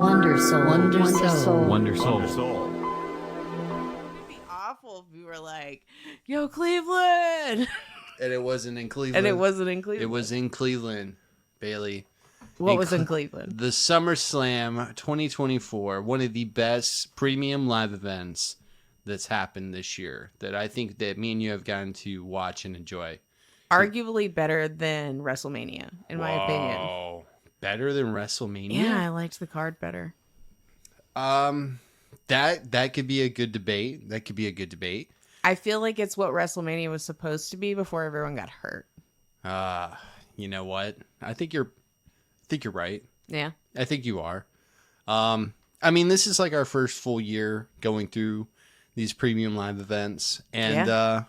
wndrsoul. It'd be awful if we were like, "Yo, Cleveland," And it wasn't in Cleveland. and it wasn't in Cleveland. It was in Cleveland, Bailey. What was in Cleveland? The SummerSlam 2024, one of the best premium live events that's happened this year that I think that me and you have gotten to watch and enjoy. Arguably better than WrestleMania, in my opinion. Better than WrestleMania? Yeah, I liked the card better. That could be a good debate. I feel like it's what WrestleMania was supposed to be before everyone got hurt. You know what? I think you're right. Yeah. I think you are. I mean, this is like our first full year going through these premium live events. And,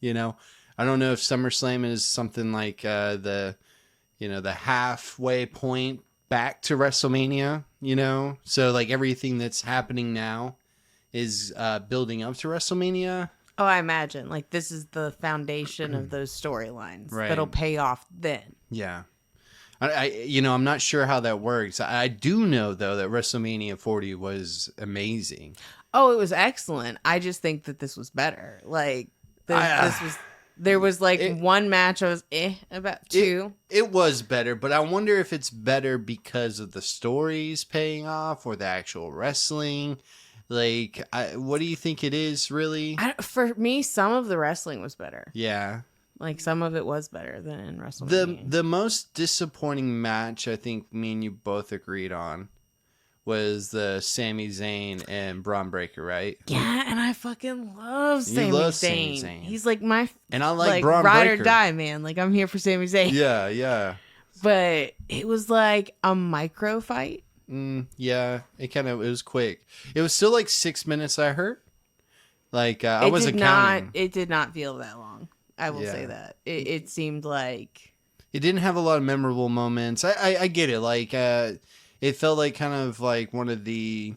you know, I don't know if SummerSlam is something like the halfway point back to WrestleMania, you know? So, like, everything that's happening now is building up to WrestleMania. Oh, I imagine. Like, this is the foundation of those storylines Right. that'll pay off then. Yeah. I'm not sure how that works. I do know, though, that WrestleMania 40 was amazing. Oh, it was excellent. I just think that this was better. Like, there was one match I was about two. It was better, but I wonder if it's better because of the stories paying off or the actual wrestling. Like, what do you think it is, really? For me, some of the wrestling was better. Yeah. Like, some of it was better than in WrestleMania. The most disappointing match I think me and you both agreed on was the Sami Zayn and Braun Breaker, right? Yeah, and I fucking love Sami Zayn. He's like my and I like Braun ride Breaker. or die, man. Like, I'm here for Sami Zayn. Yeah. But it was like a micro fight. Yeah, it was quick. It was still like 6 minutes, I heard. Like, I wasn't counting. It did not feel that long. I will say that. It seemed like... It didn't have a lot of memorable moments. I get it. Like, it felt like kind of like one of the...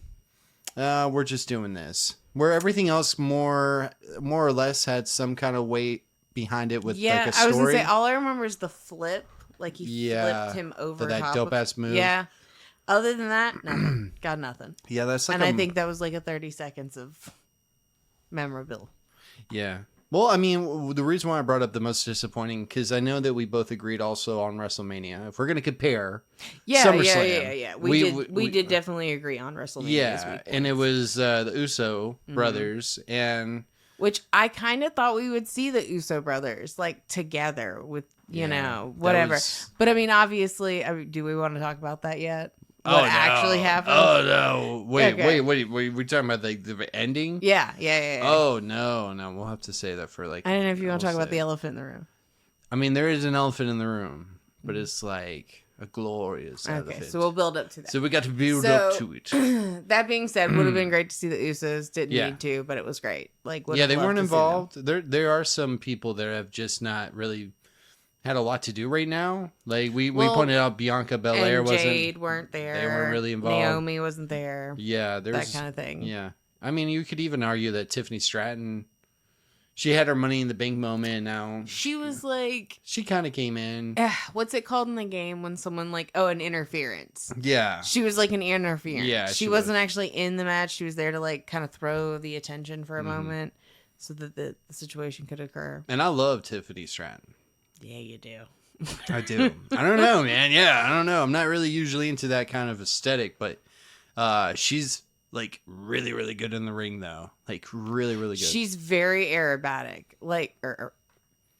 we're just doing this. Where everything else more or less had some kind of weight behind it with like a story. I was going to say, all I remember is the flip. Like, he flipped him over for that dope-ass move. Yeah. Other than that, nothing. Got nothing. Yeah, that's like and I think that was like a 30 seconds of memorable. Yeah. Well, I mean, the reason why I brought up the most disappointing, because I know that we both agreed also on WrestleMania. If we're going to compare SummerSlam. Yeah. We did definitely agree on WrestleMania. Yeah, and it was the Uso brothers. And which I kind of thought we would see the Uso brothers, like, together with, whatever. But, I mean, obviously, do we want to talk about that yet? What actually happened? Oh, no. Wait. We're talking about the ending? Yeah. Oh, no. We'll have to say that for like... I don't know if you want to talk about the elephant in the room. I mean, there is an elephant in the room, but it's like a glorious elephant. Okay, so we'll build up to that. So we got to build up to it. That being said, would have been great to see the Usos. Didn't need to, but it was great. Like, they weren't involved. There are some people that have just not really... had a lot to do right now. Like we pointed out, Bianca Belair and Jade weren't there. They weren't really involved. Naomi wasn't there. Yeah, there's that kind of thing. Yeah, I mean, you could even argue that Tiffany Stratton, she had her Money in the Bank moment. Now she was like, she kind of came in. What's it called in the game when someone an interference? Yeah, she was like an interference. Yeah, she wasn't actually in the match. She was there to like kind of throw the attention for a moment, so that the situation could occur. And I love Tiffany Stratton. Yeah, you do. I do. I don't know, man. Yeah, I don't know. I'm not really usually into that kind of aesthetic, but she's like really, really good in the ring, though. Like really, really good. She's very aerobatic, or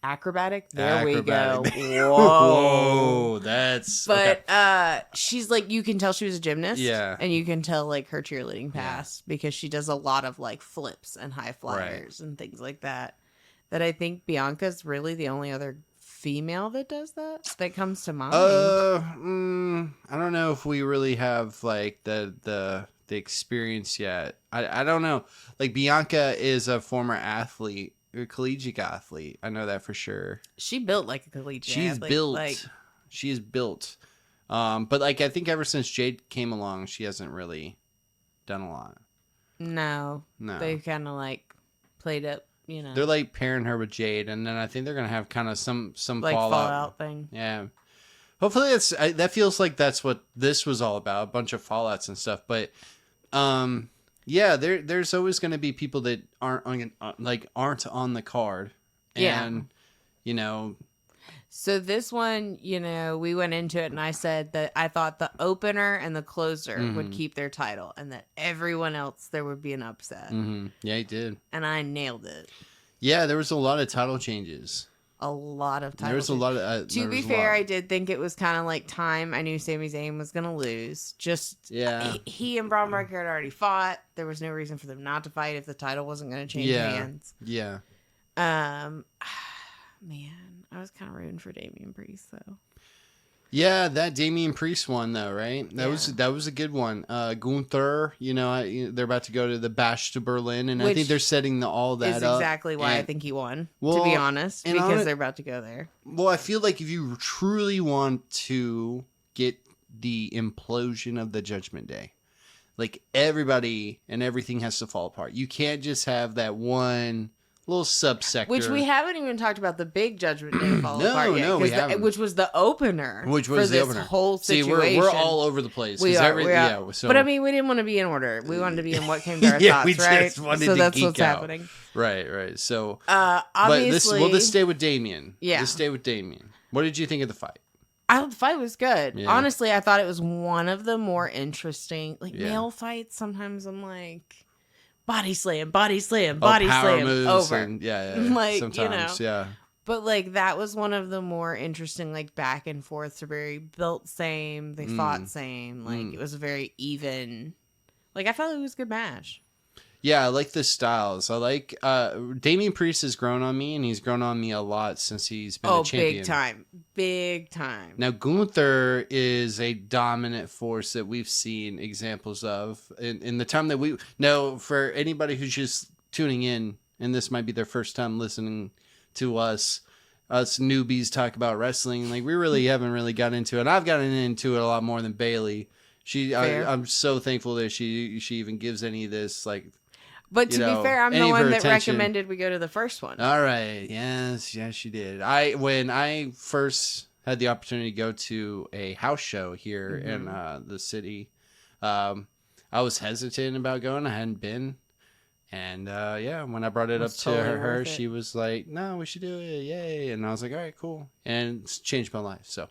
acrobatic. There we go. Whoa, that's. But okay. She's like, you can tell she was a gymnast. Yeah, and you can tell like her cheerleading past because she does a lot of like flips and high flyers and things like that. That I think Bianca's really the only other female that does that comes to mind. I don't know if we really have like the experience yet. I don't know. Like, Bianca is a former athlete, a collegiate athlete. I know that for sure. She built like a collegiate athlete. She's built. But like, I think ever since Jade came along, she hasn't really done a lot. No. They kind of like played up. They're like pairing her with Jade, and then I think they're gonna have kind of some like fallout thing. Yeah, Hopefully that feels like that's what this was all about, a bunch of fallouts and stuff. But yeah, there's always going to be people that aren't on the card, and you know. So this one, you know, we went into it and I said that I thought the opener and the closer would keep their title, and that everyone else there would be an upset. Yeah, he did, and I nailed it. Yeah, there was a lot of title changes. A lot of title. There was a lot of. To be fair, I did think it was kind of like time. I knew Sami Zayn was going to lose. He and Braun Breaker had already fought. There was no reason for them not to fight if the title wasn't going to change hands. Yeah. Man, I was kind of rooting for Damian Priest though. Yeah, that Damian Priest one though, right? That was a good one. Gunther, you know, they're about to go to the Bash to Berlin, and I think they're setting all that up. Exactly why I think he won, to be honest, because they're about to go there. Well, I feel like if you truly want to get the implosion of the Judgment Day, like everybody and everything has to fall apart. You can't just have that one little subsector. Which we haven't even talked about the big Judgment Day fall apart yet. No, we haven't. Which was the opener. Whole situation. See, we're all over the place. We are. But I mean, we didn't want to be in order. We wanted to be in what came to our thoughts, we right? Just wanted so to that's geek what's out. happening. Right. So, obviously, but let's stay with Damian. Yeah. Let's stay with Damian. What did you think of the fight? I thought the fight was good. Yeah. Honestly, I thought it was one of the more interesting, male fights. Sometimes I'm like, body slam, power moves over. And, like, sometimes, But like that was one of the more interesting, like back and forth. They're very built same. They fought same. Like it was a very even. Like I felt it was a good match. Yeah, I like the styles. I like Damian Priest has grown on me, and he's grown on me a lot since he's been a champion. Big time. Now Gunther is a dominant force that we've seen examples of in the time that we know. For anybody who's just tuning in, and this might be their first time listening to us newbies talk about wrestling, like we really haven't really got into it. I've gotten into it a lot more than Bailey. I'm so thankful that she even gives any of this like. But to be fair, I'm the one that recommended we go to the first one. All right. Yes, she did. When I first had the opportunity to go to a house show here in the city, I was hesitant about going. I hadn't been. And when I brought it up to her, she was like, "No, we should do it, yay!" And I was like, "All right, cool." And it's changed my life. So,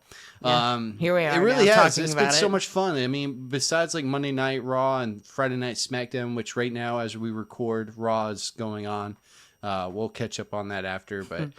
here we are. It really has. It's been so much fun. I mean, besides like Monday Night Raw and Friday Night SmackDown, which right now as we record, Raw is going on. We'll catch up on that after, but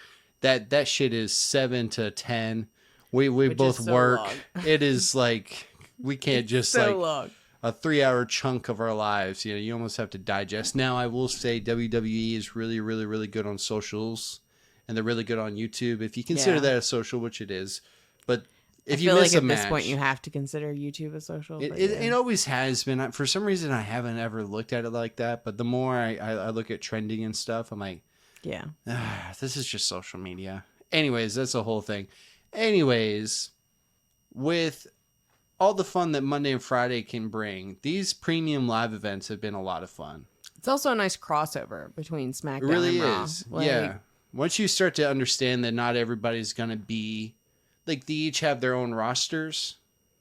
that shit is 7 to 10. We both work. It is like we can't just long. A 3-hour chunk of our lives. You know, you almost have to digest. Now, I will say WWE is really, really, really good on socials, and they're really good on YouTube. If you consider that a social, which it is, but if you miss a match, at this point you have to consider YouTube a social. It always has been. For some reason, I haven't ever looked at it like that. But the more I look at trending and stuff, I'm like, this is just social media. Anyways, that's the whole thing. Anyways, with all the fun that Monday and Friday can bring, these premium live events have been a lot of fun. It's also a nice crossover between SmackDown and Raw. It really is. Yeah. Once you start to understand that not everybody's going to be, like, they each have their own rosters,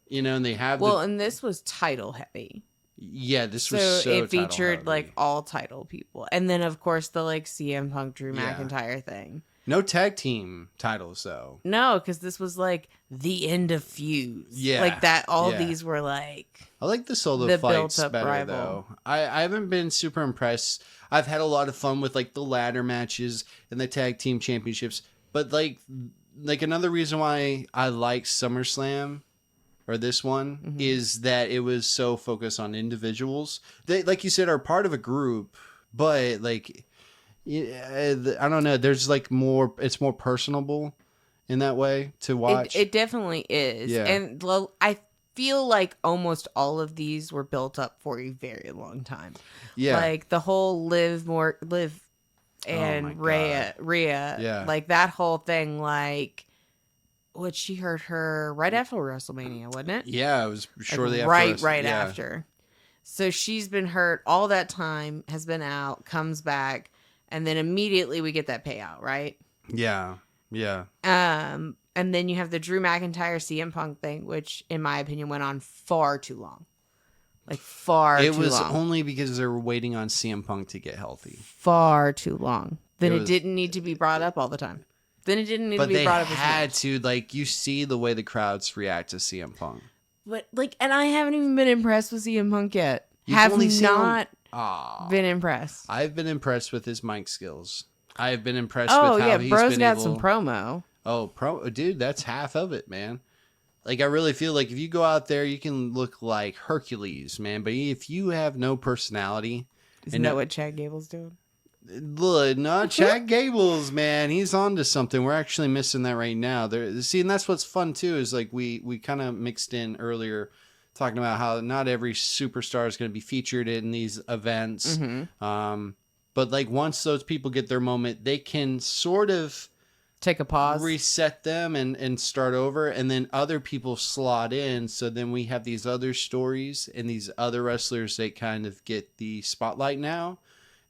you know, and they have... Well, and this was title heavy. Yeah, this was so it featured, like, all title people. And then, of course, the, like, CM Punk, Drew McIntyre thing. No tag team titles, though. No, because this was like the end of feuds. Yeah. Like that, all these were like. I like the solo fights better, rival. Though. I haven't been super impressed. I've had a lot of fun with like the ladder matches and the tag team championships. But like another reason why I like SummerSlam or this one is that it was so focused on individuals. They, like you said, are part of a group, but like. Yeah, I don't know. There's like more. It's more personable in that way to watch. It definitely is. Yeah. And I feel like almost all of these were built up for a very long time. Yeah. Like the whole Liv and Rhea. Yeah. Like that whole thing. Like, what she hurt her right after WrestleMania, wasn't it? Yeah, it was shortly after. Right after. So she's been hurt all that time. Has been out. Comes back. And then immediately we get that payout, right? Yeah. And And then you have the Drew McIntyre CM Punk thing, which, in my opinion, went on far too long. Like, far too long. It was only because they were waiting on CM Punk to get healthy. Far too long. Then it didn't need to be brought up all the time. Then it didn't need to be brought up as much. But they had to, like, you see the way the crowds react to CM Punk. But, like, and I haven't even been impressed with CM Punk yet. You've have only not been impressed. I've been impressed with his mic skills. I've been impressed with how he's bro's been got able... some promo. Oh, dude, that's half of it, man. Like, I really feel like if you go out there, you can look like Hercules, man. But if you have no personality... Isn't that what Chad Gable's doing? Look, not Chad Gables, man. He's on to something. We're actually missing that right now. See, and that's what's fun, too, is like we kind of mixed in earlier talking about how not every superstar is going to be featured in these events. Mm-hmm. But, like, once those people get their moment, they can sort of... take a pause, reset them and start over, and then other people slot in, so then we have these other stories and these other wrestlers that kind of get the spotlight now,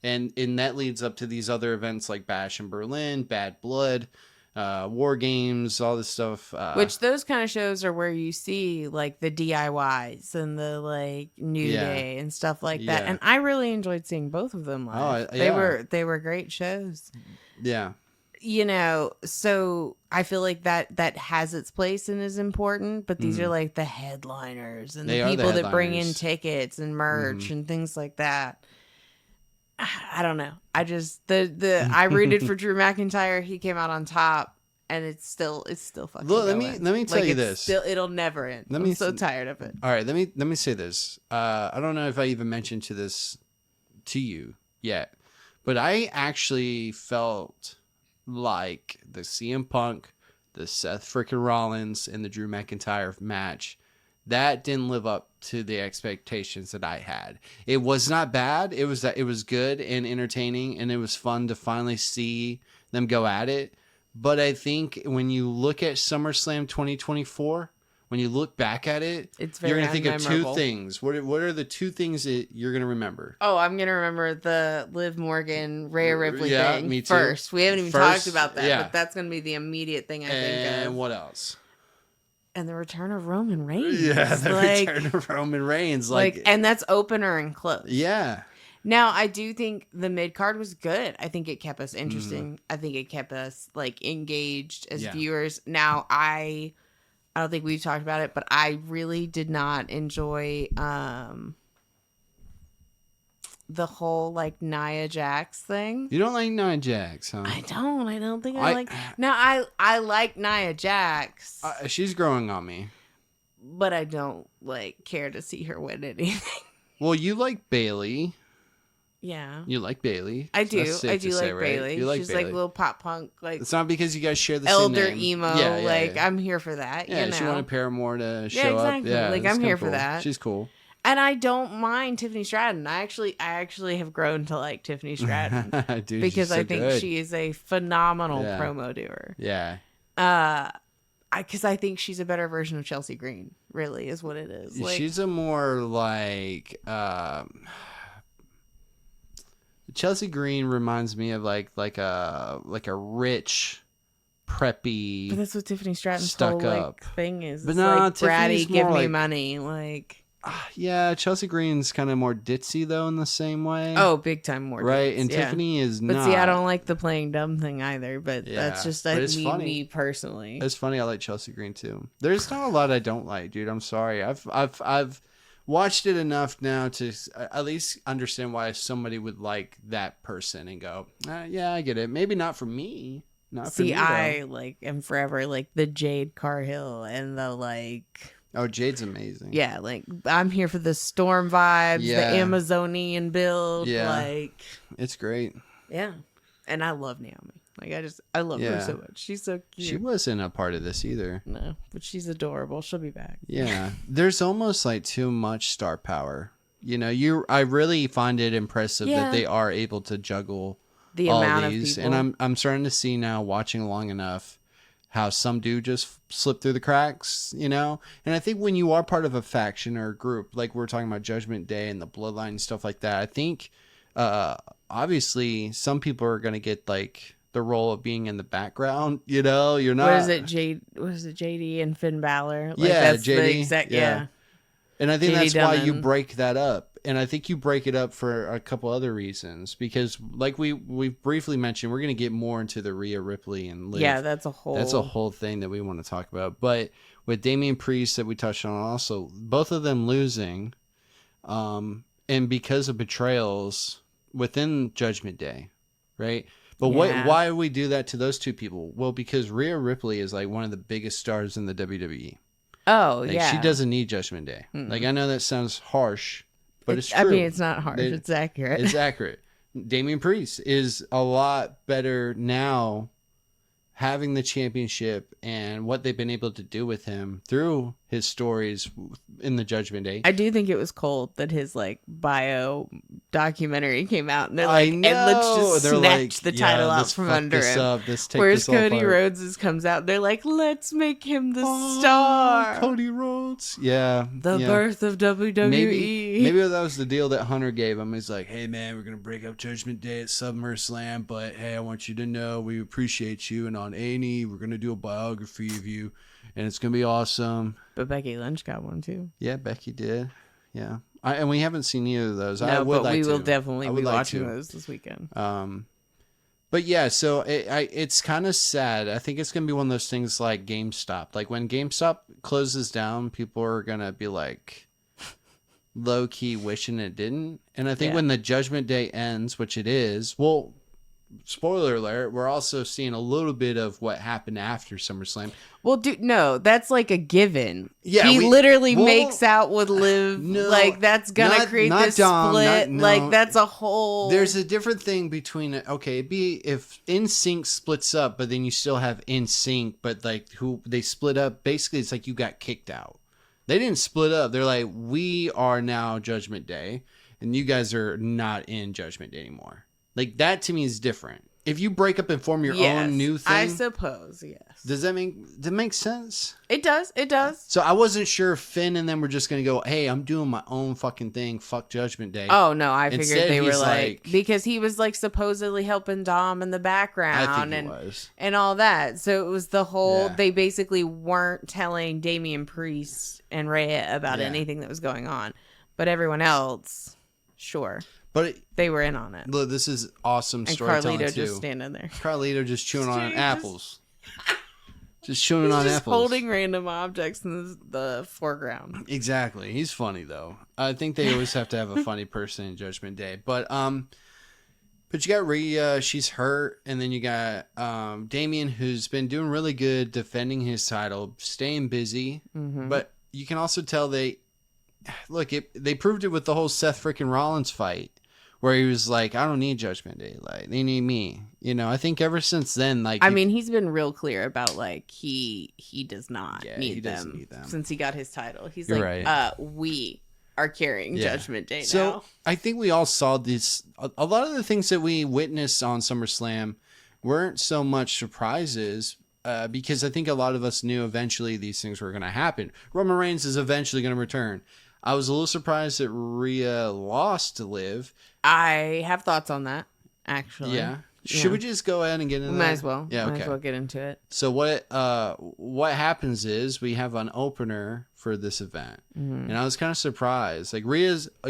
and that leads up to these other events like Bash in Berlin, Bad Blood, War Games, all this stuff, which those kind of shows are where you see like the DIYs and the like New Day and stuff like that, and I really enjoyed seeing both of them live. They were great shows. You know, so I feel like that has its place and is important, but these are like the headliners and the people that bring in tickets and merch and things like that. I don't know. I just I rooted for Drew McIntyre. He came out on top, and it's still fucking. Look, let me tell you this. It'll never end. I'm so tired of it. All right, let me say this. I don't know if I even mentioned to you yet, but I actually felt like the CM Punk, the Seth freaking Rollins, and the Drew McIntyre match, that didn't live up to the expectations that I had. It was not bad. It was good and entertaining, and it was fun to finally see them go at it. But I think when you look at SummerSlam 2024, when you look back at it, you're going to think of two things. What are the two things that you're going to remember? Oh, I'm going to remember the Liv Morgan, Rhea Ripley thing me too. first. We haven't even talked about that, but that's going to be the immediate thing I think of. And what else? And the return of Roman Reigns. Yeah, the return of Roman Reigns. And that's opener and close. Yeah. Now, I do think the mid-card was good. I think it kept us interesting. I think it kept us like engaged as viewers. Now, I don't think we've talked about it, but I really did not enjoy the whole like Nia Jax thing. You don't like Nia Jax, huh? I don't think I like. Now I like Nia Jax. She's growing on me, but I don't like care to see her win anything. Well, you like Bayley. Yeah. You like Bayley. I do. I do like right? Bayley. You like She's Bayley. like little pop punk. Like it's not because you guys share the elder same name. emo. Yeah, I'm here for that. Yeah, you know? she wanted Paramore to show up. Yeah, like I'm here for that. She's cool. And I don't mind Tiffany Stratton. I actually have grown to like Tiffany Stratton. Dude, because I think good. she is a phenomenal promo doer. Yeah. Because I think she's a better version of Chelsea Green. Really, is what it is. Like, she's a more like. Chelsea Green reminds me of like a rich, preppy. But that's what Tiffany Stratton's stuck whole up thing is. But it's no, like Tiffany's bratty, give more me like, money, like. Yeah, Chelsea Green's kind of more ditzy though in the same way. Oh, big time more. Right, ditz, and Tiffany is but not. But see, I don't like the playing dumb thing either. But that's just me personally. It's funny. I like Chelsea Green too. There's not a lot I don't like, dude. I'm sorry. I've watched it enough now to at least understand why somebody would like that person and go, yeah, I get it. Maybe not for me. Not for me. See, I like am forever like the Jade Cargill and the like. Oh, Jade's amazing. Yeah, like I'm here for the Storm vibes, the Amazonian build. Yeah, like it's great. Yeah, and I love Naomi. Like I love her so much. She's so cute. She wasn't a part of this either. No, but she's adorable. She'll be back. Yeah, there's almost like too much star power. You know, I really find it impressive that they are able to juggle the all amount these. of people. And I'm starting to see now, watching long enough, how some do just slip through the cracks. You know, and I think when you are part of a faction or a group, like we're talking about Judgment Day and the Bloodline and stuff like that, I think obviously some people are going to get like the role of being in the background. You know, you're not. What is it, JD and Finn Balor? Like, Yeah, that's JD. The exact, yeah. And I think JD that's why you Dunham. break that up. And I think you break it up for a couple other reasons. Because like we briefly mentioned, we're going to get more into the Rhea Ripley and Liv. Yeah, that's a whole thing that we want to talk about. But with Damian Priest that we touched on also, both of them losing, and because of betrayals within Judgment Day, right? But why do we do that to those two people? Well, because Rhea Ripley is like one of the biggest stars in the WWE. Oh, Like, yeah. she doesn't need Judgment Day. Like, I know that sounds harsh, but it's true. I mean, it's not harsh. It's accurate. It's accurate. Damian Priest is a lot better now having the championship and what they've been able to do with him through his stories in the Judgment Day. I do think it was cold that his like bio documentary came out and they're like, and let's just snatch the title out from under him. Whereas Cody Rhodes comes out and they're like, let's make him the star. Cody Rhodes. Yeah. The birth of WWE. Maybe that was the deal that Hunter gave him. He's like, hey man, we're going to break up Judgment Day at SummerSlam, but hey, I want you to know we appreciate you, and on A&E, we're going to do a biography of you, and it's going to be awesome. But Becky Lynch got one too. Yeah, Becky did. Yeah. And we haven't seen either of those. No, but we will definitely be watching those this weekend. But yeah, so it's kind of sad. I think it's going to be one of those things like GameStop. Like when GameStop closes down, people are going to be like low-key wishing it didn't. And I think when the Judgment Day ends, which it is, well, spoiler alert, we're also seeing a little bit of what happened after SummerSlam. Well, dude, no, that's like a given. Yeah, he literally makes out with Liv. No, like that's gonna create this split. Like that's a whole. There's a different thing between it'd be if NSYNC splits up, but then you still have NSYNC, but like who they split up. Basically, it's like you got kicked out. They didn't split up. They're like, we are now Judgment Day, and you guys are not in Judgment Day anymore. Like, that to me is different. If you break up and form your own new thing. I suppose, yes. Does that make sense? It does. It does. So I wasn't sure if Finn and them were just going to go, hey, I'm doing my own fucking thing. Fuck Judgment Day. Oh, no. I figured Instead, they were like, because he was like supposedly helping Dom in the background. I think he was. And all that. So it was the whole, they basically weren't telling Damian Priest and Rhea about anything that was going on. But everyone else, sure. But they were in on it. Look, this is awesome storytelling too. And Carlito just standing there. Carlito just chewing on apples. Just chewing on apples. Holding random objects in the foreground. Exactly. He's funny though. I think they always have to have a funny person in Judgment Day. But you got Rhea, she's hurt, and then you got Damian, who's been doing really good defending his title, staying busy. Mm-hmm. But you can also tell they proved it with the whole Seth freaking Rollins fight. Where he was like, I don't need Judgment Day. Like, they need me. You know, I think ever since then, like... I mean, he's been real clear about, like, he does not need doesn't them need them. since he got his title. He's You're like, right. We are carrying Judgment Day now. So, I think we all saw this... A lot of the things that we witnessed on SummerSlam weren't so much surprises... because I think a lot of us knew eventually these things were going to happen. Roman Reigns is eventually going to return. I was a little surprised that Rhea lost to Liv. I have thoughts on that, actually. Yeah. Should we just go ahead and get into that? Might as well. Yeah, okay. Might as well get into it. So what happens is we have an opener for this event. Mm-hmm. And I was kind of surprised. Like,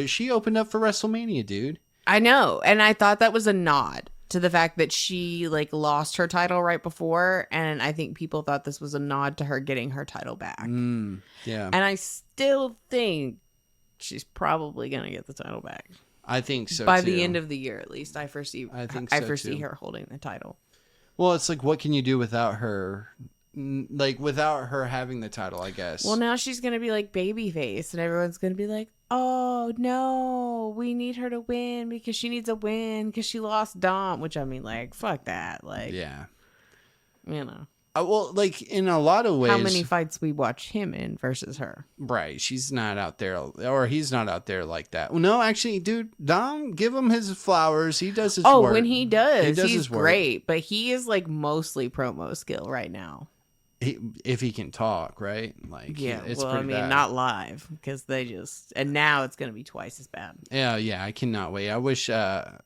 she opened up for WrestleMania, dude. I know. And I thought that was a nod to the fact that she like lost her title right before, and I think people thought this was a nod to her getting her title back. Yeah. And I still think she's probably gonna get the title back. I think so by too. the end of the year, at least. I foresee her holding the title. Well, it's like, what can you do without her? Like, without her having the title, I guess. Well, now she's gonna be like babyface, and everyone's gonna be like, "Oh no, we need her to win because she needs a win because she lost Dom." Which, I mean, like, fuck that. Like, yeah, you know. Well, like, in a lot of ways, how many fights we watch him in versus her? Right, she's not out there, or he's not out there like that. Well, no, actually, dude, Dom, give him his flowers. He does his work. Oh, when he does he's his work. Great. But he is like mostly promo skill right now. If he can talk, right? Like, yeah, it's well, I mean, bad. not live because and now it's gonna be twice as bad. Yeah, I cannot wait. I wish. I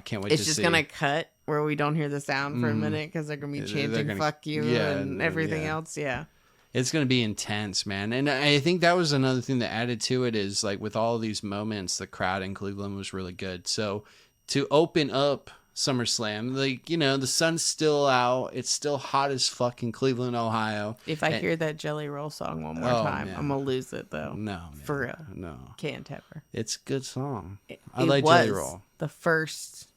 can't wait. It's just gonna cut where we don't hear the sound for a minute because they're going to be chanting fuck you and everything else. Yeah. It's going to be intense, man. And I think that was another thing that added to it is like with all these moments, the crowd in Cleveland was really good. So to open up SummerSlam, like, you know, the sun's still out. It's still hot as fuck in Cleveland, Ohio. If I hear that Jelly Roll song one more time, man. I'm going to lose it though. No, man. For real. No. Can't ever. It's a good song. I like Jelly Roll. The first.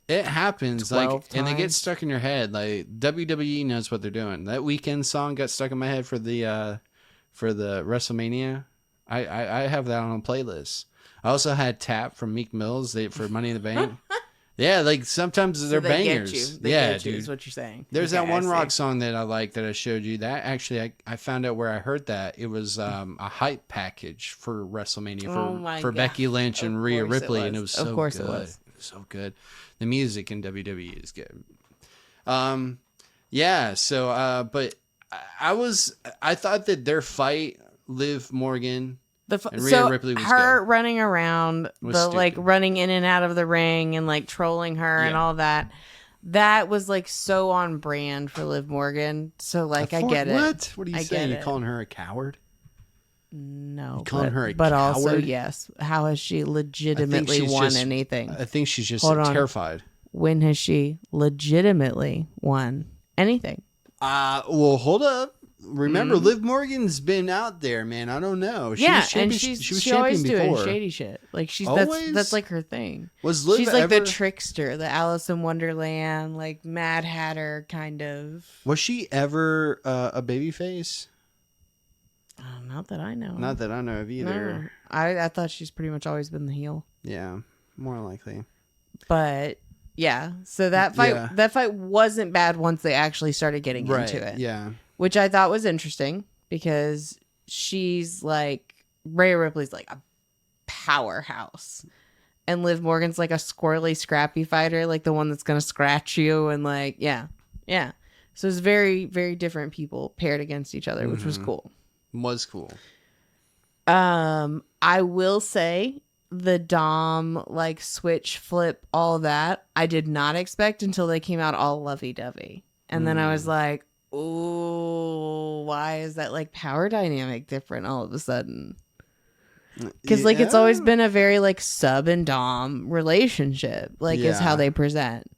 It happens, like, and they get times. stuck in your head. Like WWE knows what they're doing. That Weekend song got stuck in my head for the WrestleMania. I have that on a playlist. I also had Tap from Meek Mills for Money in the Bank. Yeah, like sometimes they're they bangers. Get you. They yeah, get you, dude. is what you're saying. There's Okay, that one I rock see. song that I like that I showed you. That actually, I found out where I heard that. It was a hype package for WrestleMania for God. Becky Lynch and Of Rhea course it Ripley, was. and it was so Of course good. it was. So good. The music in WWE is good. Yeah. So, but I thought that their fight, Liv Morgan. And Rhea Ripley was her good. running around, like stupid. running in and out of the ring and like trolling her and all that. That was like so on brand for Liv Morgan. So like I get it. What? What are you I saying? get You it. calling her a coward? No, calling her a but also coward? yes. How has she legitimately won anything? I think she's just Hold on. terrified. When has she legitimately won anything? Well, hold up. Remember, Liv Morgan's been out there, man. I don't know. She was and she was she always champion doing before. shady shit. Like Always? that's like her thing. Was Liv She's like ever, the trickster, the Alice in Wonderland, like Mad Hatter kind of. Was she ever a babyface? Not that I know. Not that I know of either. No. I thought she's pretty much always been the heel. Yeah, more likely. But yeah, so that fight wasn't bad once they actually started getting into it. Yeah. Which I thought was interesting because she's like Rhea Ripley's like a powerhouse. And Liv Morgan's like a squirrely, scrappy fighter, like the one that's gonna scratch you and like yeah. So it's very, very different people paired against each other, which was cool. Was cool. I will say the Dom like switch flip, all that I did not expect until they came out all lovey dovey, and then I was like, "Oh, why is that like power dynamic different all of a sudden?" Because like it's always been a very like sub and Dom relationship, like is how they present.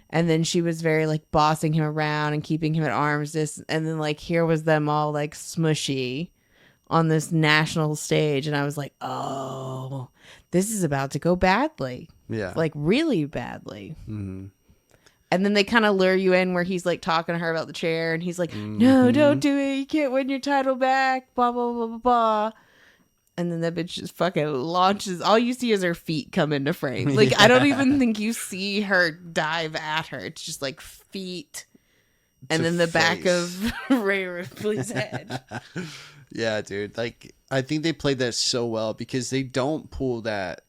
And then she was very like bossing him around and keeping him at arm's distance. And then like here was them all like smushy on this national stage. And I was like, oh, this is about to go badly. Yeah. Like really badly. Mm-hmm. And then they kind of lure you in where he's like talking to her about the chair. And he's like, no, don't do it. You can't win your title back. Blah, blah, blah, blah, blah. And then that bitch just fucking launches. All you see is her feet come into frame. Like, I don't even think you see her dive at her. It's just like feet. And then the back of Rhea Ripley's head. Yeah, dude. Like, I think they played that so well because they don't pull that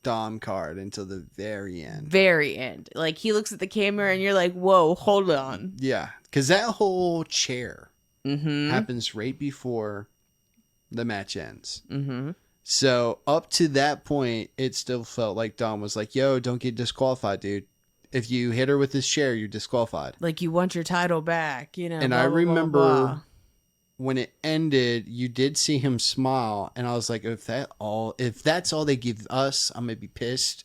Dom card until the very end. Very end. Like, he looks at the camera and you're like, whoa, hold on. Yeah. Because that whole chair Mm-hmm. happens right before the match ends. Mm-hmm. So up to that point, it still felt like Dom was like, yo, don't get disqualified, dude. If you hit her with this chair, you're disqualified. Like, you want your title back, you know. And blah, I blah, remember blah, blah. when it ended, you did see him smile. And I was like, if that's all they give us, I'm going to be pissed.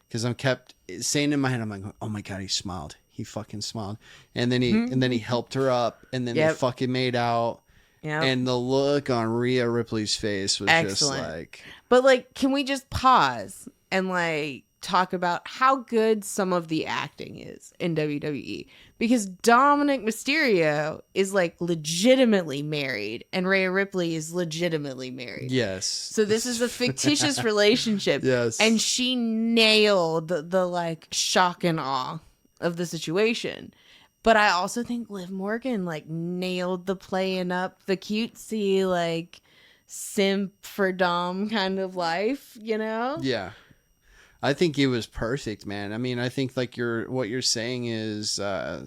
Because I'm kept saying in my head, I'm like, oh my God, he smiled. He fucking smiled. And then he helped her up. And then they fucking made out. Yeah. And the look on Rhea Ripley's face was Excellent. just like... But, like, can we just pause and, like, talk about how good some of the acting is in WWE? Because Dominic Mysterio is, like, legitimately married, and Rhea Ripley is legitimately married. Yes. So this is a fictitious relationship. Yes. And she nailed the, like, shock and awe of the situation. But I also think Liv Morgan, like, nailed the playing up the cutesy, like, simp for Dom kind of life, you know? Yeah. I think it was perfect, man. I mean, I think like what you're saying is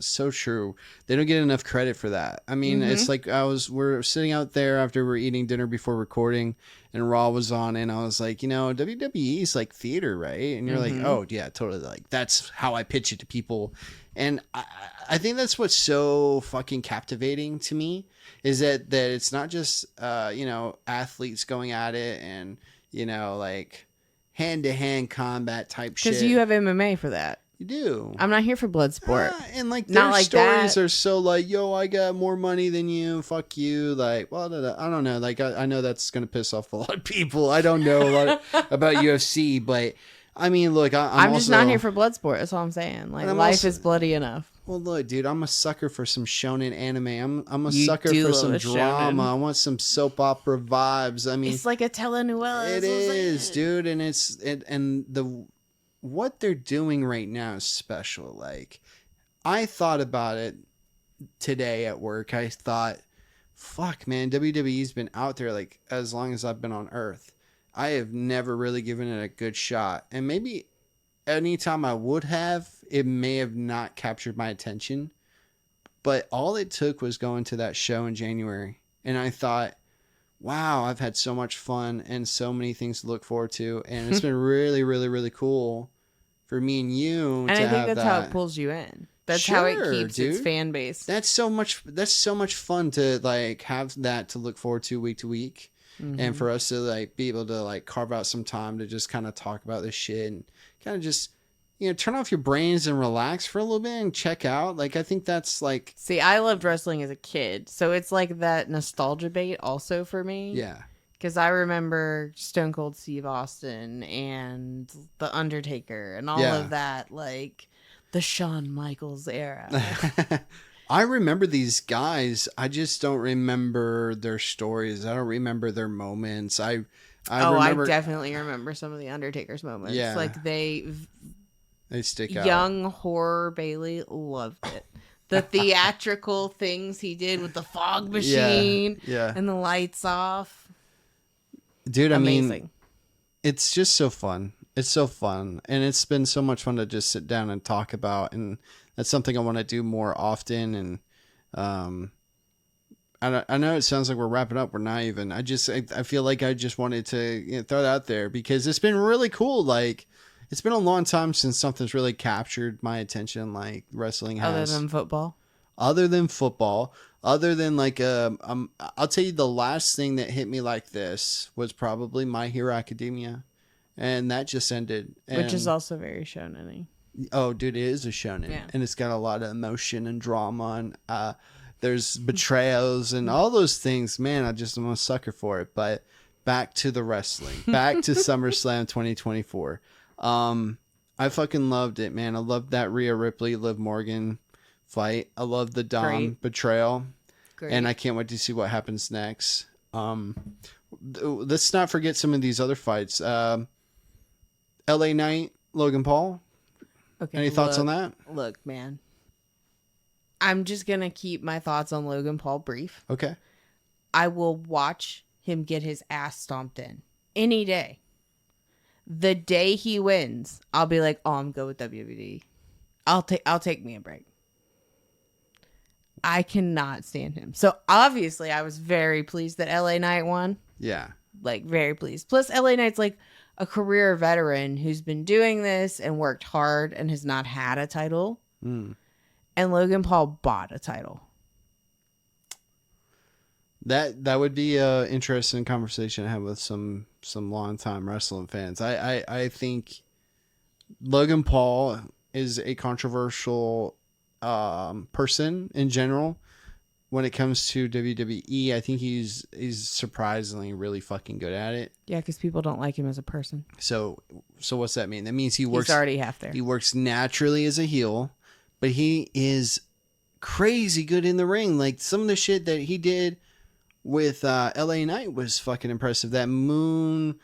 so true. They don't get enough credit for that. I mean, it's like we're sitting out there after we're eating dinner before recording, and Raw was on, and I was like, WWE is like theater, right? And you're like, oh yeah, totally. Like that's how I pitch it to people, and I think that's what's so fucking captivating to me is that it's not just athletes going at it and like hand-to-hand combat type shit. Because you have MMA for that. You do. I'm not here for blood sport. And like not their like stories that. are so like, yo, I got more money than you. Fuck you. Like, well, I don't know. Like, I know that's gonna piss off a lot of people. I don't know a lot about UFC, but I mean, look, I'm just also not here for blood sport. That's all I'm saying. Like, life is bloody enough. Well, look, dude, I'm a sucker for some shonen anime. I'm a You sucker do for love some a drama. shonen. I want some soap opera vibes. I mean, It's like a telenovela. it that's what I'm is, saying. dude, and what they're doing right now is special. Like, I thought about it today at work. I thought, fuck, man, WWE's been out there like as long as I've been on Earth. I have never really given it a good shot, and maybe anytime I would have, it may have not captured my attention. But all it took was going to that show in January, and I thought, wow, I've had so much fun and so many things to look forward to, and it's been really, really, really cool for me and you. And I think have that's that. how it pulls you in. That's how it Sure, keeps its dude. fan base. That's so much fun to like have that to look forward to week to week. And for us to like be able to like carve out some time to just kind of talk about this shit and kind of just turn off your brains and relax for a little bit and check out. Like, I think that's like, See, I loved wrestling as a kid, so it's like that nostalgia bait also for me. yeah. Because I remember Stone Cold Steve Austin and The Undertaker and all of that, like the Shawn Michaels era. I remember these guys. I just don't remember their stories. I don't remember their moments. I remember, I definitely remember some of the Undertaker's moments. Yeah. Like they stick out. young horror Bailey loved it. The theatrical things he did with the fog machine Yeah. and the lights off. Dude, I Amazing. mean, it's just so fun. It's so fun. And it's been so much fun to just sit down and talk about. And that's something I want to do more often. And I know it sounds like we're wrapping up. We're not even. I feel like I just wanted to throw it out there because it's been really cool. Like, it's been a long time since something's really captured my attention like wrestling has. Other than football. Other than like I'll tell you the last thing that hit me like this was probably My Hero Academia, and that just ended. Which is And- also very shonen-y. oh, dude, it is a shonen, Yeah. and it's got a lot of emotion and drama, and there's betrayals and all those things. Man, I'm a sucker for it. But back to the wrestling, back to SummerSlam 2024. I fucking loved it, man. I loved that Rhea Ripley, Liv Morgan fight. I love the Dom Great. betrayal. Great. And I can't wait to see what happens next. Let's not forget some of these other fights. LA Knight, Logan Paul. Okay, Any thoughts on that? Look, man. I'm just going to keep my thoughts on Logan Paul brief. Okay. I will watch him get his ass stomped in any day. The day he wins, I'll be like, "Oh, I'm good with WWE. I'll take me a break." I cannot stand him. So obviously, I was very pleased that LA Knight won. Yeah. Like, very pleased. Plus, LA Knight's like a career veteran who's been doing this and worked hard and has not had a title. Mm. And Logan Paul bought a title. That would be a interesting conversation to have with some longtime wrestling fans. I think Logan Paul is a controversial person in general when it comes to WWE. I think he's surprisingly really fucking good at it. Yeah, because people don't like him as a person. So what's that mean? That means he works He's already half there. He works naturally as a heel, but he is crazy good in the ring. Like, some of the shit that he did with LA Knight was fucking impressive. That moon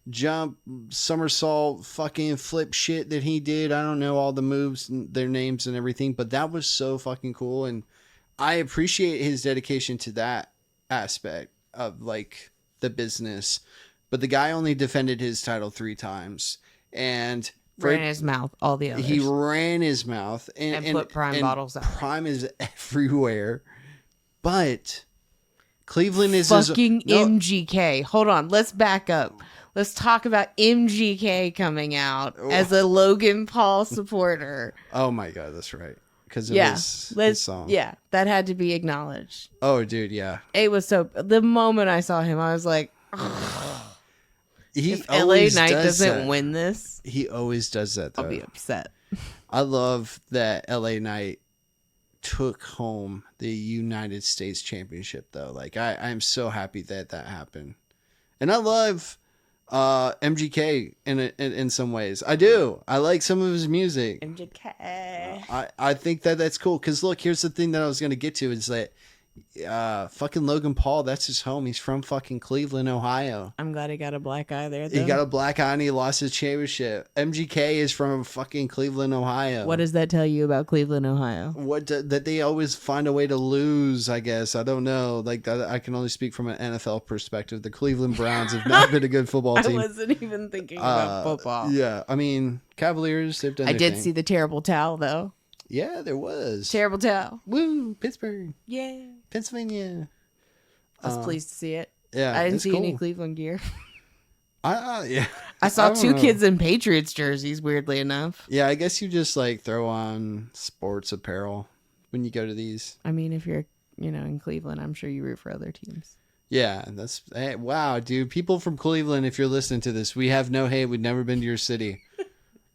jump, somersault, fucking flip shit that he did. I don't know all the moves, and their names and everything, but that was so fucking cool. And I appreciate his dedication to that aspect of like the business. But the guy only defended his title 3 times. And ran his mouth. All the others. He ran his mouth and put Prime bottles out. Prime is everywhere, but Cleveland is fucking MGK. Hold on, let's back up. Let's talk about MGK coming out as a Logan Paul supporter. Oh my god, that's right. Because of his song. Yeah, that had to be acknowledged. Oh, dude, yeah. It was so. The moment I saw him, I was like, if LA Knight doesn't win this, he always does that. Though. I'll be upset. I love that LA Knight took home the United States Championship, though. Like, I'm so happy that happened, and I love MGK in some ways. I do. I like some of his music. MGK. I think that's cool. Because look, here's the thing that I was gonna get to is that fucking Logan Paul, that's his home. He's from fucking Cleveland, Ohio. I'm glad he got a black eye there, though. He got a black eye and he lost his championship. MGK is from fucking Cleveland, Ohio. What does that tell you about Cleveland, Ohio? That they always find a way to lose, I guess. I don't know. Like, I can only speak from an NFL perspective. The Cleveland Browns have not been a good football team. I wasn't even thinking about football. Yeah, I mean, Cavaliers, they've done I their did thing. see the terrible towel, though. Yeah, there was. Terrible towel. Woo, Pittsburgh. Yeah. Pennsylvania. I was pleased to see it. Yeah, I didn't it's see any cool. Cleveland gear. Yeah. I saw don't two know. kids in Patriots jerseys, weirdly enough. Yeah, I guess you just like throw on sports apparel when you go to these. I mean, if you're, in Cleveland, I'm sure you root for other teams. Yeah, wow, dude. People from Cleveland, if you're listening to this, we have no hate. We've never been to your city.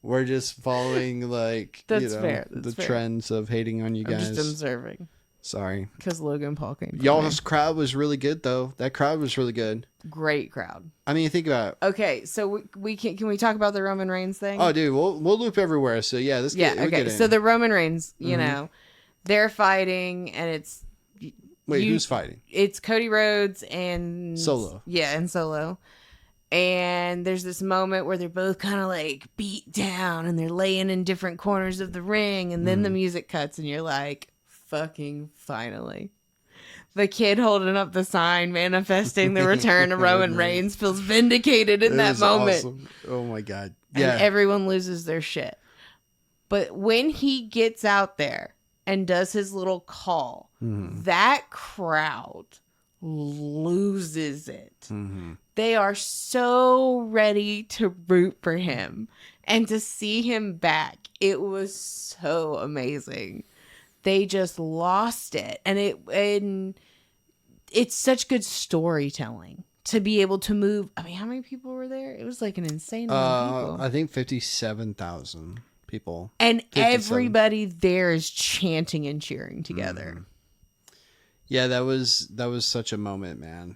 We're just following That's fair. That's the fair. trends of hating on you I'm guys. just observing. Sorry. Because Logan Paul came. Y'all's crowd was really good, though. That crowd was really good. Great crowd. I mean, think about it. Okay, so we can we talk about the Roman Reigns thing? Oh, dude, we'll loop everywhere. So yeah, let's get okay. in. So the Roman Reigns, they're fighting, and it's who's fighting? It's Cody Rhodes and Solo. Yeah, and Solo. And there's this moment where they're both kind of like beat down, and they're laying in different corners of the ring, and then the music cuts, and you're like, fucking finally. The kid holding up the sign manifesting the return of Roman Reigns feels vindicated in that moment. Awesome. Oh my god. And Yeah. everyone loses their shit. But when he gets out there and does his little call, that crowd loses it. Mm-hmm. They are so ready to root for him. And to see him back, it was so amazing. They just lost it. And it's such good storytelling to be able to move. I mean, how many people were there? It was like an insane amount of people. I think 57,000 people. And 57. everybody there is chanting and cheering together. Yeah, that was such a moment, man.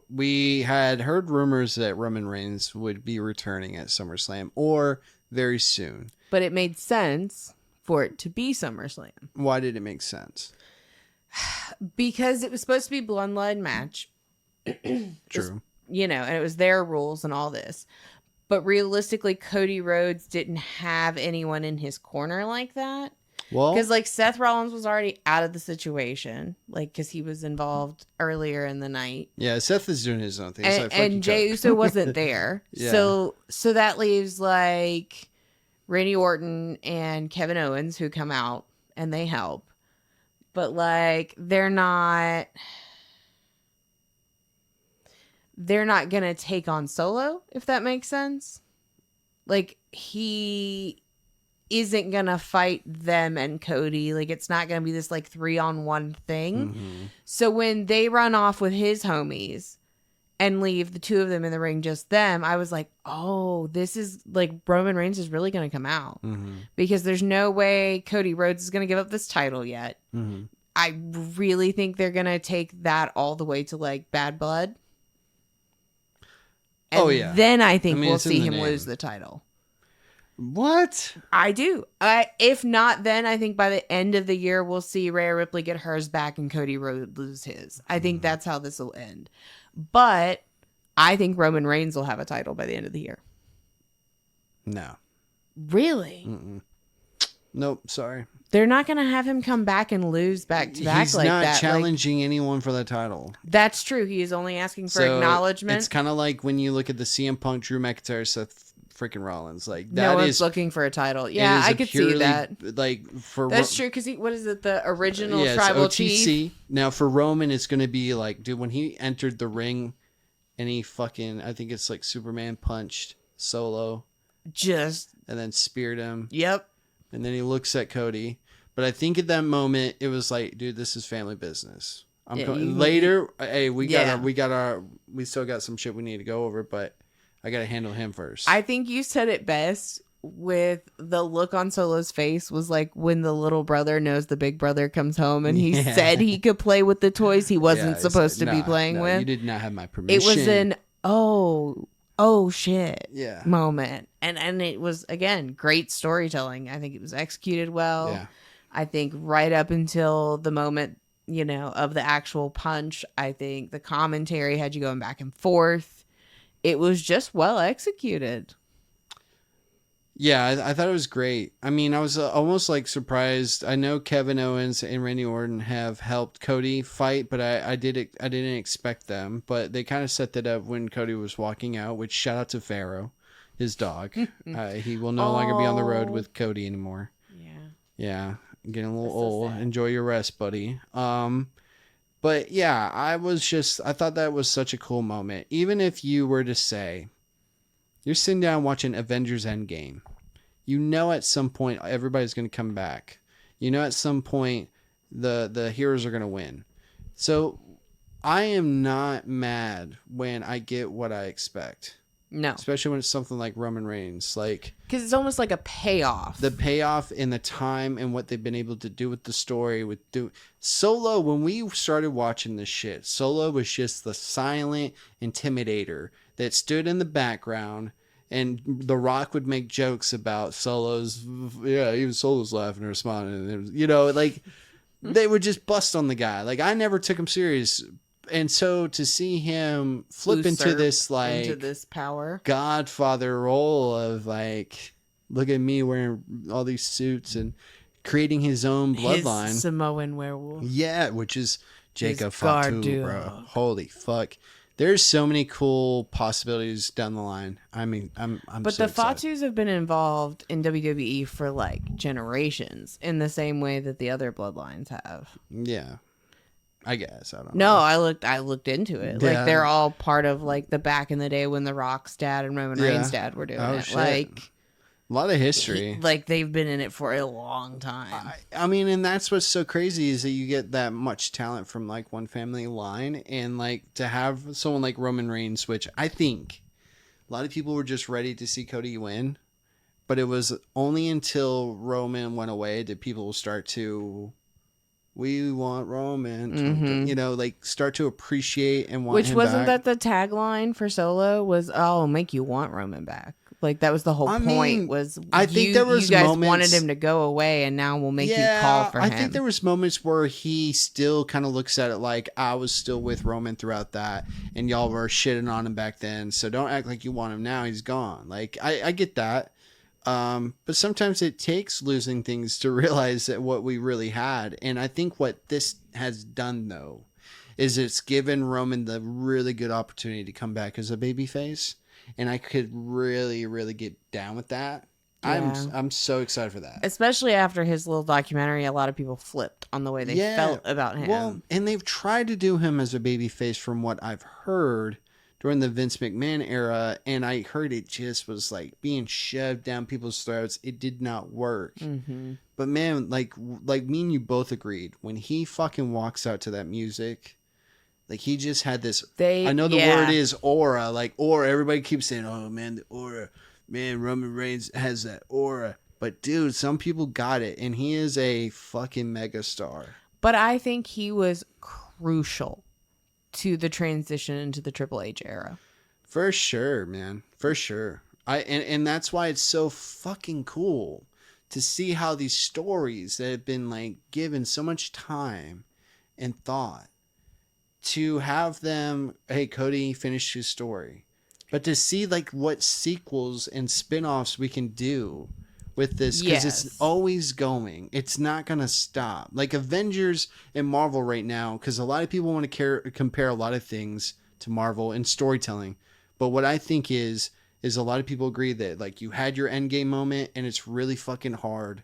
We had heard rumors that Roman Reigns would be returning at SummerSlam or very soon. But it made sense for it to be SummerSlam. Why did it make sense? Because it was supposed to be a bloodline match. True. And it was their rules and all this. But realistically, Cody Rhodes didn't have anyone in his corner like that. Well, Because Seth Rollins was already out of the situation, because he was involved earlier in the night, yeah, Seth is doing his own thing. It's like, fuck you, and Jey Chuck. Uso wasn't there. Yeah. So that leaves Randy Orton and Kevin Owens, who come out and they help, but they're not gonna take on Solo, if that makes sense. He isn't gonna fight them and Cody. It's not gonna be this 3-on-1 thing. Mm-hmm. So when they run off with his homies and leave the two of them in the ring, just them, I was like, oh, this is Roman Reigns is really gonna come out. Mm-hmm. Because there's no way Cody Rhodes is gonna give up this title yet. Mm-hmm. I really think they're gonna take that all the way to Bad Blood. And Oh, yeah. then I think we'll it's in see the him name. lose the title. What? I do. If not, then I think by the end of the year, we'll see Rhea Ripley get hers back and Cody Rhodes lose his. I think that's how this will end. But I think Roman Reigns will have a title by the end of the year. No. Really? Mm-mm. Nope. Sorry. They're not going to have him come back and lose back to back He's like not that. challenging anyone for the title. That's true. He is only asking for So acknowledgement. It's kind of like when you look at the CM Punk, Drew McIntyre, Seth freaking Rollins. Like no that one's is looking for a title. Yeah, I could see purely, that. Like for That's true because what is it? The original it's tribal OTC. chief. Now for Roman, it's gonna be like, dude, when he entered the ring, and he fucking, I think it's like Superman punched Solo, and then speared him. Yep. And then he looks at Cody. But I think at that moment it was like, dude, this is family business. Later. Hey, we still got some shit we need to go over, but I got to handle him first. I think you said it best with the look on Solo's face was like when the little brother knows the big brother comes home and he said he could play with the toys he wasn't supposed to be playing with. You did not have my permission. It was an oh shit moment. And it was, again, great storytelling. I think it was executed well. Yeah. I think right up until the moment, of the actual punch, I think the commentary had you going back and forth. It was just well executed. Yeah, I thought it was great. I mean, I was almost like surprised. I know Kevin Owens and Randy Orton have helped Cody fight, but I didn't expect them. But they kind of set that up when Cody was walking out, which shout out to Pharaoh, his dog. He will no longer be on the road with Cody anymore. Yeah, getting a little old. Sad. Enjoy your rest, buddy. But yeah, I thought that was such a cool moment. Even if you were to say, you're sitting down watching Avengers Endgame. At some point everybody's going to come back. At some point the heroes are going to win. So I am not mad when I get what I expect. No. Especially when it's something like Roman Reigns. Like, because it's almost like a payoff. The payoff and the time and what they've been able to do with the story. Solo, when we started watching this shit, Solo was just the silent intimidator that stood in the background, and The Rock would make jokes about Solo's, even Solo's laughing or smiling. And they would just bust on the guy. Like, I never took him serious. And so to see him flip into this power Godfather role of like, look at me wearing all these suits and creating his own bloodline. His Samoan werewolf. Yeah, which is Jacob Fatu, bro. Holy fuck. There's so many cool possibilities down the line. I mean, I'm But so the Fatus have been involved in WWE for like generations in the same way that the other bloodlines have. Yeah. I guess. I don't know. No, I looked into it. Yeah. Like they're all part of like the back in the day when The Rock's dad and Roman Reigns' dad were doing it. Shit. Like a lot of history. They've been in it for a long time. I mean, and that's what's so crazy is that you get that much talent from like one family line, and like to have someone like Roman Reigns, which I think a lot of people were just ready to see Cody win, but it was only until Roman went away did people start to, we want Roman, start to appreciate and want him wasn't back. that the tagline for Solo was, I'll make you want Roman back. Like that was the whole point. I think there was you guys moments, wanted him to go away, and now we'll make you call for him. I think there was moments where he still kind of looks at it like, I was still with Roman throughout that, and y'all were shitting on him back then. So don't act like you want him now. He's gone. Like I get that, but sometimes it takes losing things to realize that what we really had. And I think what this has done though is it's given Roman the really good opportunity to come back as a babyface. And I could really, really get down with that. Yeah. I'm so excited for that. Especially after his little documentary, a lot of people flipped on the way they felt about him. Well, and they've tried to do him as a babyface from what I've heard during the Vince McMahon era. And I heard it just was like being shoved down people's throats. It did not work. Mm-hmm. But man, like me and you both agreed, when he fucking walks out to that music, like he just had this, I know the word is aura, like aura. Everybody keeps saying, oh man, the aura, man, Roman Reigns has that aura. But dude, some people got it, and he is a fucking megastar. But I think he was crucial to the transition into the Triple H era. For sure, man. For sure. And that's why it's so fucking cool to see how these stories that have been like given so much time and thought, to have them, hey, Cody finished his story. But to see like what sequels and spin-offs we can do with this, because it's always going. It's not going to stop. Like Avengers and Marvel right now, because a lot of people want to compare a lot of things to Marvel in storytelling. But what I think is is a lot of people agree that like you had your end game moment and it's really fucking hard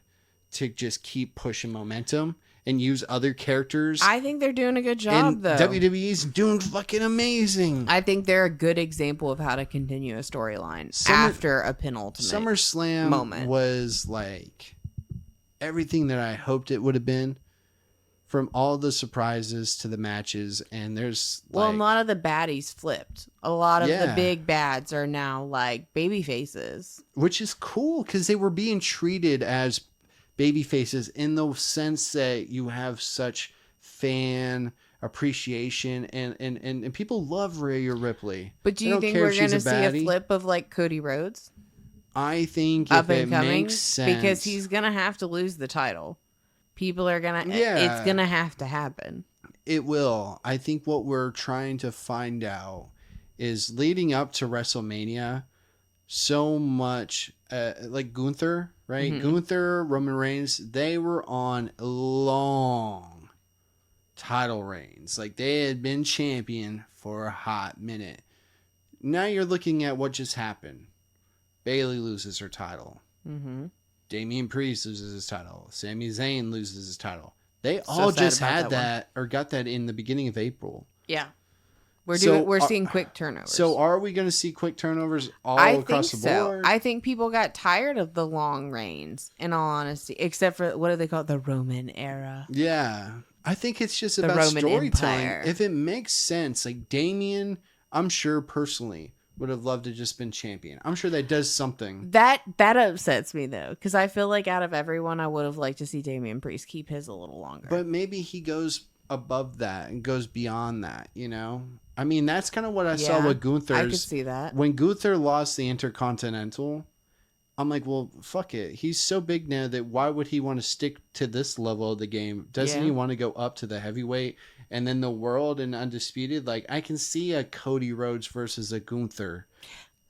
to just keep pushing momentum and use other characters. I think they're doing a good job, and though. WWE's doing fucking amazing. I think they're a good example of how to continue a storyline after a penultimate SummerSlam moment. Was like everything that I hoped it would have been, from all the surprises to the matches. And there's well, like, a lot of the baddies flipped. A lot of Yeah. the big bads are now like baby faces. which is cool because they were being treated as baby faces in the sense that you have such fan appreciation and people love Rhea Ripley. But do They you don't think care we're if going she's to see a baddie. flip of like Cody Rhodes I think up if it and coming? makes sense, Because he's going to have to lose the title. People are going to, Yeah. it's going to have to happen. it will. I think what we're trying to find out is leading up to WrestleMania, so much like Gunther, right? Mhm. Gunther, Roman Reigns, they were on long title reigns. Like they had been champion for a hot minute. Now you're looking at what just happened. Bayley loses her title. Mm-hmm. Damian Priest loses his title. Sami Zayn loses his title. They So all sad just about had that that or got that in the beginning of April. Yeah. We're So, seeing quick turnovers. So are we going to see quick turnovers all I across think the so. board? I think people got tired of the long reigns, in all honesty, except for what do they call it? The Roman era. Yeah. I think it's just The about Roman storytelling. Empire. If it makes sense, like Damien, I'm sure personally would have loved to just been champion. I'm sure that does something. That upsets me though, because I feel like out of everyone, I would have liked to see Damian Priest keep his a little longer. But maybe he goes above that and goes beyond that, you know? I mean, that's kind of what I saw Yeah, with Gunther's. I could see that. When Gunther lost the Intercontinental, I'm like, well, fuck it. He's so big now that why would he want to stick to this level of the game? Doesn't Yeah. he want to go up to the heavyweight and then the world and undisputed? Like, I can see a Cody Rhodes versus a Gunther.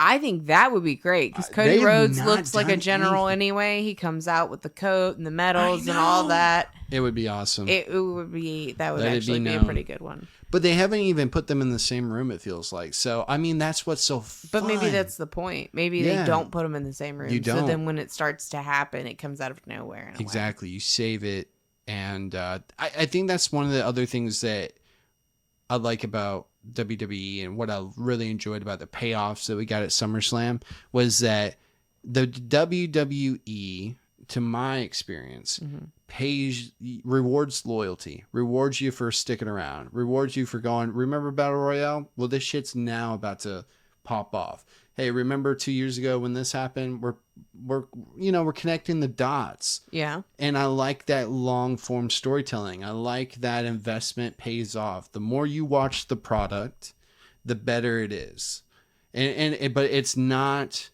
I think that would be great because Cody they've Rhodes not looks like a done general anything. anyway. He comes out with the coat and the medals I and all know. that. It would be awesome. It would be that would Let it actually be be a known. pretty good one. But they haven't even put them in the same room, it feels like. So, I mean, that's what's so fun. But maybe that's the point. Maybe Yeah. they don't put them in the same room. You So don't. then when it starts to happen, it comes out of nowhere. In a way. Exactly. You save it. And I think that's one of the other things that I like about WWE and what I really enjoyed about the payoffs that we got at SummerSlam was that the WWE, to my experience, rewards loyalty, rewards you for sticking around, rewards you for going, remember Battle Royale? Well, this shit's now about to pop off. Hey, remember 2 years ago when this happened? We're connecting the dots. Yeah. And I like that long form storytelling. I like that investment pays off. The more you watch the product, the better it is. But it's not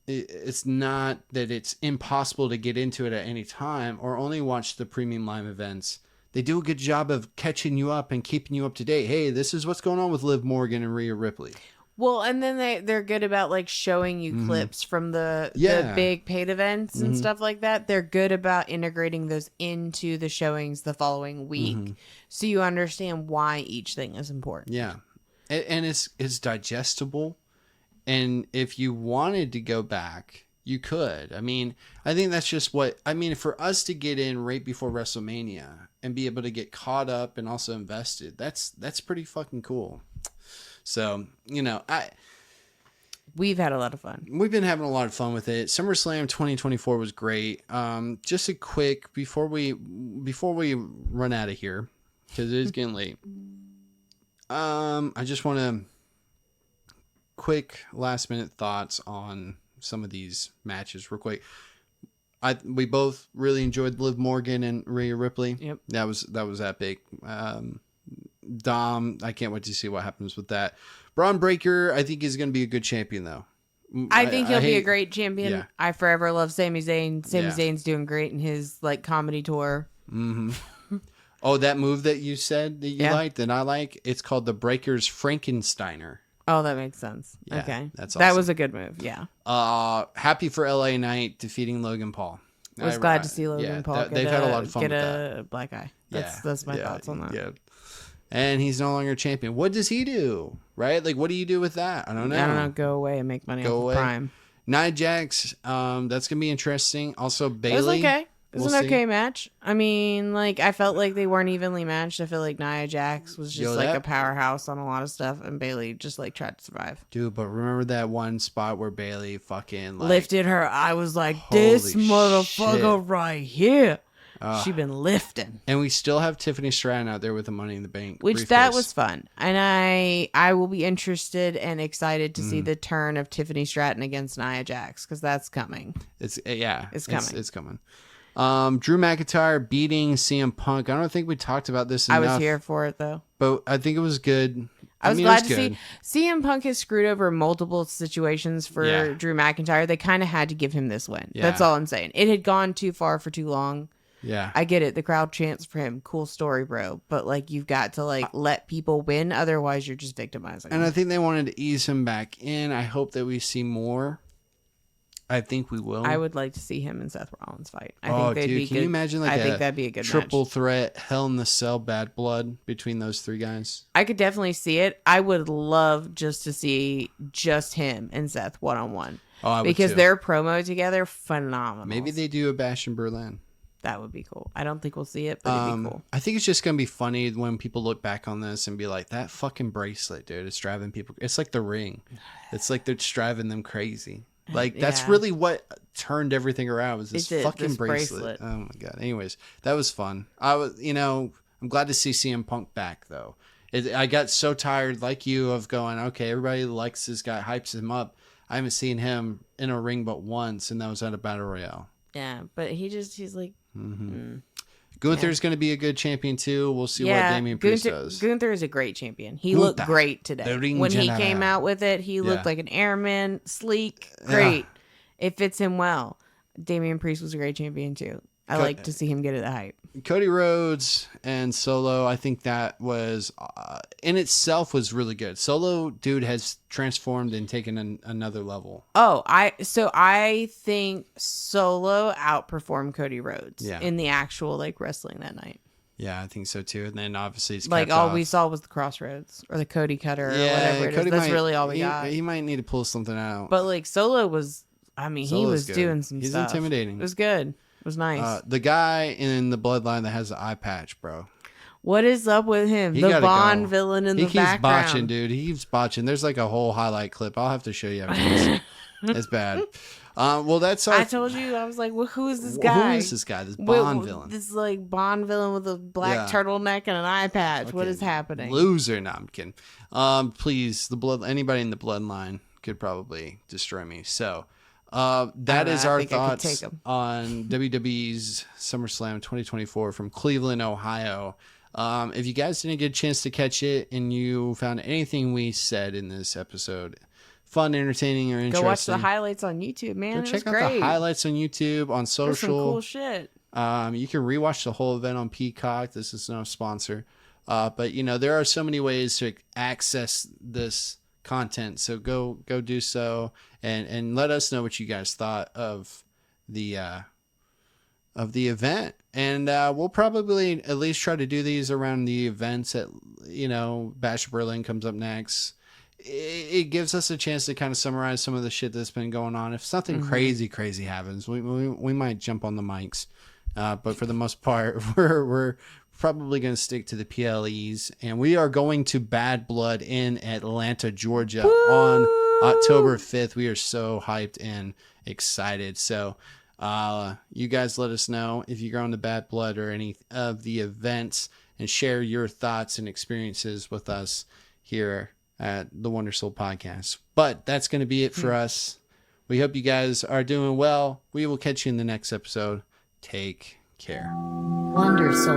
that it's impossible to get into it at any time or only watch the premium live events. They do a good job of catching you up and keeping you up to date. Hey, this is what's going on with Liv Morgan and Rhea Ripley. Well, and then they're good about like showing you clips from the big paid events and stuff like that. They're good about integrating those into the showings the following week, so you understand why each thing is important. Yeah, and it's digestible. And if you wanted to go back, you could. I mean, I think that's just for us to get in right before WrestleMania and be able to get caught up and also invested. That's pretty fucking cool. So, We've had a lot of fun. We've been having a lot of fun with it. SummerSlam 2024 was great. Just a quick before we run out of here, because it is getting late. I just want to quick last minute thoughts on some of these matches real quick. We both really enjoyed Liv Morgan and Rhea Ripley. Yep. That was epic. Dom, I can't wait to see what happens with that. Braun Breaker, I think is going to be a good champion though. I think he'll be a great champion. Yeah. I forever love Sami Zayn. Sami Yeah. Zayn's doing great in his like comedy tour. Mm-hmm. Oh, that move that you said that you liked and I like, it's called the Breaker's Frankensteiner. Oh, that makes sense. Yeah, okay. that's That awesome. was a good move. Yeah. Happy for LA Knight defeating Logan Paul. I was glad to see Logan Paul they've had a lot of fun get with that. a black eye. Yeah, That's my thoughts on that. Yeah. and he's no longer champion. What does he do? Right? Like, what do you do with that? I don't know. I don't know. Go away and make money off of Prime. Nia Jax, that's gonna be interesting. Also, Bayley. It was okay. It was We'll an see. okay match. I mean, like, I felt like they weren't evenly matched. I feel like Nia Jax was just like a powerhouse on a lot of stuff, and Bayley just like tried to survive. Dude, but remember that one spot where Bayley fucking like, lifted her? I was like, this holy motherfucker shit. right here. She been lifting. And we still have Tiffany Stratton out there with the Money in the Bank Which briefcase. that was fun. And I will be interested and excited to see the turn of Tiffany Stratton against Nia Jax, because that's coming. It's coming. It's coming. Drew McIntyre beating CM Punk. I don't think we talked about this enough. I was here for it though. But I think it was good. I was glad to see CM Punk has screwed over multiple situations for Drew McIntyre. They kind of had to give him this win. Yeah. That's all I'm saying. It had gone too far for too long. Yeah. I get it. The crowd chants for him. Cool story, bro. But like, you've got to like let people win. Otherwise, you're just victimizing And them. I think they wanted to ease him back in. I hope that we see more. I think we will. I would like to see him and Seth Rollins fight. I Oh, think they'd dude, be can good. you imagine like I a think that'd be a good triple match. threat Hell in the Cell Bad Blood between those three guys? I could definitely see it. I would love just to see just him and Seth one-on-one. Oh, I would because too. their promo together, phenomenal. Maybe they do a Bash in Berlin. That would be cool. I don't think we'll see it, but it'd be cool. I think it's just gonna be funny when people look back on this and be like, "That fucking bracelet, dude, it's driving people." It's like the ring. It's like they're driving them crazy. Like that's really what turned everything around. Was this fucking this bracelet? Oh my god. Anyways, that was fun. I'm glad to see CM Punk back though. I got so tired, like you, of going, okay, everybody likes this guy, hypes him up. I haven't seen him in a ring but once, and that was at a Battle Royale. Yeah, but he's like. Gunther's going to be a good champion too. We'll see what Damian Priest does. Gunther is a great champion. He looked great today. When he came out with it, he looked like an airman, sleek, great. It fits him well. Damian Priest was a great champion too. I like to see him get at the hype. Cody Rhodes and Solo, I think that was in itself was really good. Solo, dude, has transformed and taken another level. Oh, I think Solo outperformed Cody Rhodes in the actual like wrestling that night. Yeah, I think so too. And then obviously it's like all we saw was the Crossroads or the Cody Cutter or whatever it is. That's really all we got. He might need to pull something out. But like Solo was, I mean, he was doing some stuff. He's intimidating. It was good. It was nice. The guy in the bloodline that has the eye patch, bro. What is up with him? The Bond villain in the background. He keeps botching, dude. He keeps botching. There's like a whole highlight clip. I'll have to show you after this. It's bad. Well, that's our... I told you. I was like, well, who is this guy? Who is this guy? This Bond villain. This like Bond villain with a black turtleneck and an eye patch. What is happening? Loser. No, I'm kidding. Please, anybody in the bloodline could probably destroy me. So... that is our thoughts on WWE's SummerSlam 2024 from Cleveland, Ohio. If you guys didn't get a chance to catch it and you found anything we said in this episode fun, entertaining, or interesting, go watch the highlights on YouTube, man. Go check out the highlights on YouTube, on social. There's some cool shit. You can rewatch the whole event on Peacock. This is no sponsor. But, there are so many ways to access this content, so go do so and let us know what you guys thought of the event, and we'll probably at least try to do these around the events that Bash Berlin comes up next. It gives us a chance to kind of summarize some of the shit that's been going on. If something crazy happens, we might jump on the mics, but for the most part we're probably going to stick to the PLEs, and we are going to Bad Blood in Atlanta, Georgia on October 5th. We are so hyped and excited. So you guys let us know if you're going to Bad Blood or any of the events, and share your thoughts and experiences with us here at the Wonder Soul Podcast. But that's going to be it for us. We hope you guys are doing well. We will catch you in the next episode. Take care. Wonder Soul.